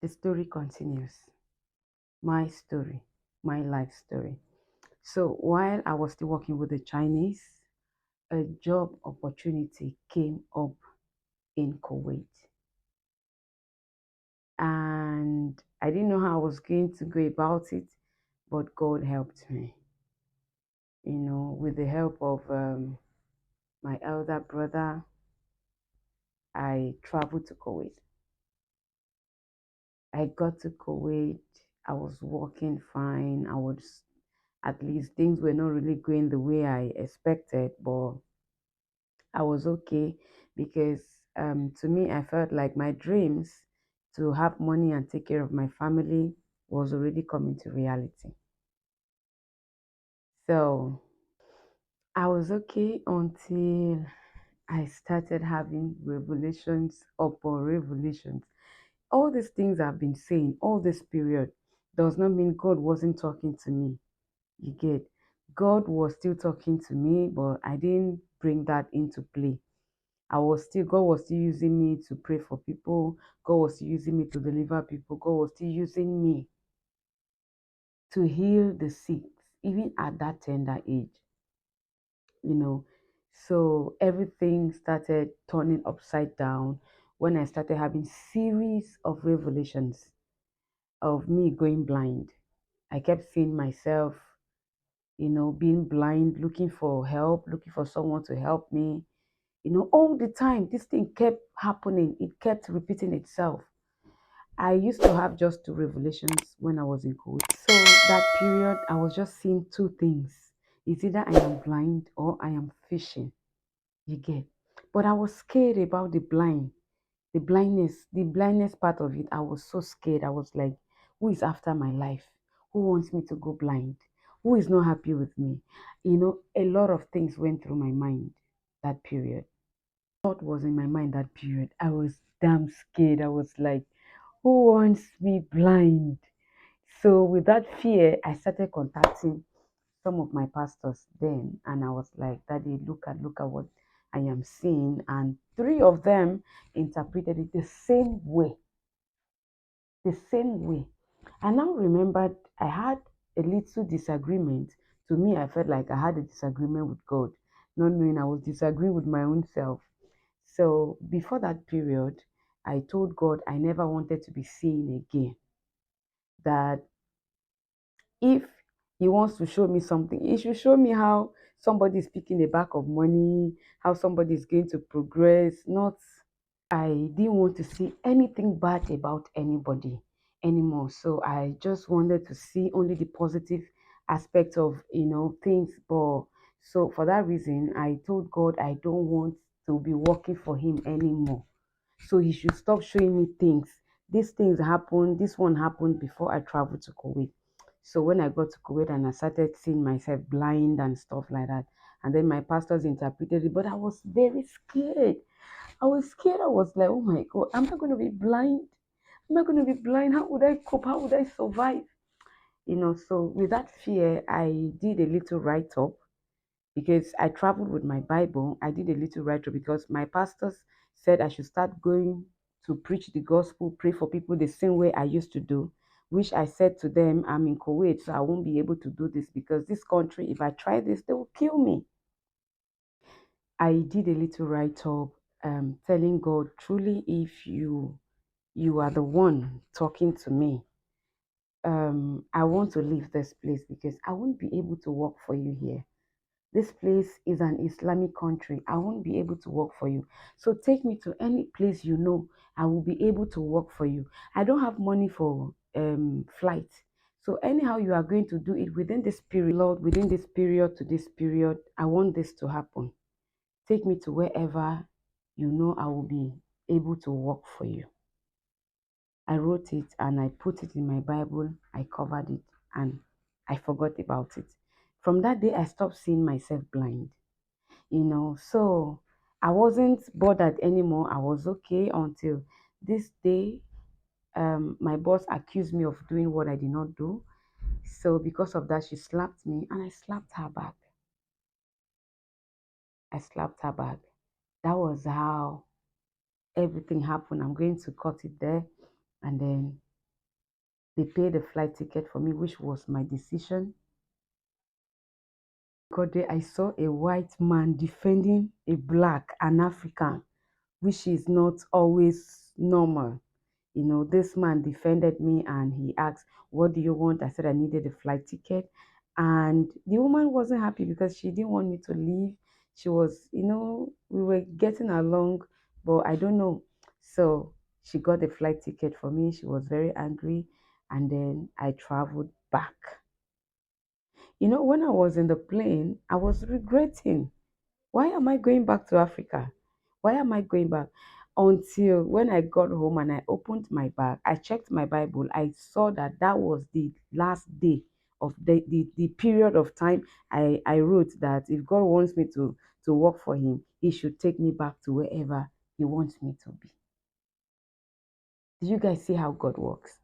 The story continues. My story, my life story. So while I was still working with the Chinese, a job opportunity came up in Kuwait. And I didn't know how I was going to go about it, but God helped me. With the help of my elder brother, I traveled to Kuwait. I got to Kuwait. I was working fine. At least things were not really going the way I expected, but I was okay because to me, I felt like my dreams to have money and take care of my family was already coming to reality. So I was okay until I started having revelations upon revelations. All these things I've been saying, all this period, does not mean God wasn't talking to me. You get, God was still talking to me, but I didn't bring that into play. God was still using me to pray for people. God was still using me to deliver people. God was still using me to heal the sick, even at that tender age, you know. So everything started turning upside down when I started having series of revelations of me going blind. I kept seeing myself, being blind, looking for help, looking for someone to help me. All the time, this thing kept happening. It kept repeating itself. I used to have just two revelations when I was in Kuwait. So that period, I was just seeing two things. It's either I am blind or I am fishing. You get. But I was scared about the blindness part of it. I was so scared. I was like, who is after my life? Who wants me to go blind? Who is not happy with me? A lot of things went through my mind that period. Thought was in my mind that period. I was damn scared. I was like, who wants me blind? So with that fear, I started contacting some of my pastors then, and I was like, Daddy, look at what I am seeing. And three of them interpreted it the same way. The same way. I now remembered I had a little disagreement. To me, I felt like I had a disagreement with God, not knowing I was disagreeing with my own self. So before that period, I told God I never wanted to be seen again. That if He wants to show me something, He should show me how somebody is picking a bag of money, how somebody is going to progress. Not, I didn't want to see anything bad about anybody anymore. So I just wanted to see only the positive aspect of things. But so for that reason, I told God I don't want to be working for Him anymore. So He should stop showing me things. These things happened. This one happened before I traveled to Kuwait. So when I got to Kuwait and I started seeing myself blind and stuff like that, and then my pastors interpreted it, but I was very scared. I was scared. I was like, oh my God, am I going to be blind? Am I going to be blind? How would I cope? How would I survive? So with that fear, I did a little write up because I traveled with my Bible. I did a little write up because my pastors said I should start going to preach the gospel, pray for people the same way I used to do. Which I said to them, I'm in Kuwait, so I won't be able to do this because this country, if I try this, they will kill me. I did a little write up, telling God, truly, if you are the one talking to me, I want to leave this place because I won't be able to work for you here. This place is an Islamic country. I won't be able to work for you. So take me to any place I will be able to work for you. I don't have money for flight. So anyhow you are going to do it within this period, Lord, within this period to this period, I want this to happen. Take me to wherever I will be able to work for you. I wrote it and I put it in my Bible. I covered it and I forgot about it. From that day, I stopped seeing myself blind. So I wasn't bothered anymore. I was okay until this day. My boss accused me of doing what I did not do. So because of that, she slapped me and I slapped her back. I slapped her back. That was how everything happened. I'm going to cut it there and then They paid the flight ticket for me, which was my decision. Got there, I saw a white man defending a black, an African, which is not always normal. This man defended me and he asked, "What do you want?" I said I needed a flight ticket. And the woman wasn't happy because she didn't want me to leave. She was, we were getting along, but I don't know. So she got the flight ticket for me. She was very angry. And then I traveled back. When I was in the plane, I was regretting. Why am I going back to Africa? Why am I going back? Until when I got home and I opened my bag, I checked my Bible, I saw that that was the last day of the period of time I wrote that if God wants me to work for Him, He should take me back to wherever He wants me to be. Did you guys see how God works?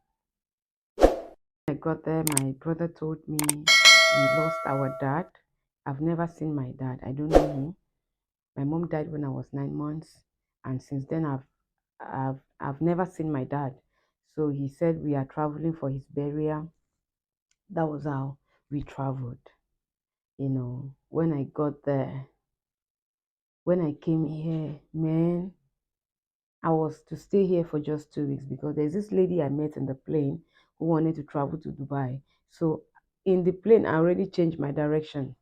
I got there, my brother told me we lost our dad. I've never seen my dad. I don't know him. My mom died when I was 9 months, and since then I've never seen my dad. So he said we are traveling for his burial. That was how we traveled. When I got there, when I came here, man, I was to stay here for just 2 weeks because there's this lady I met in the plane who wanted to travel to Dubai. So in the plane, I already changed my direction.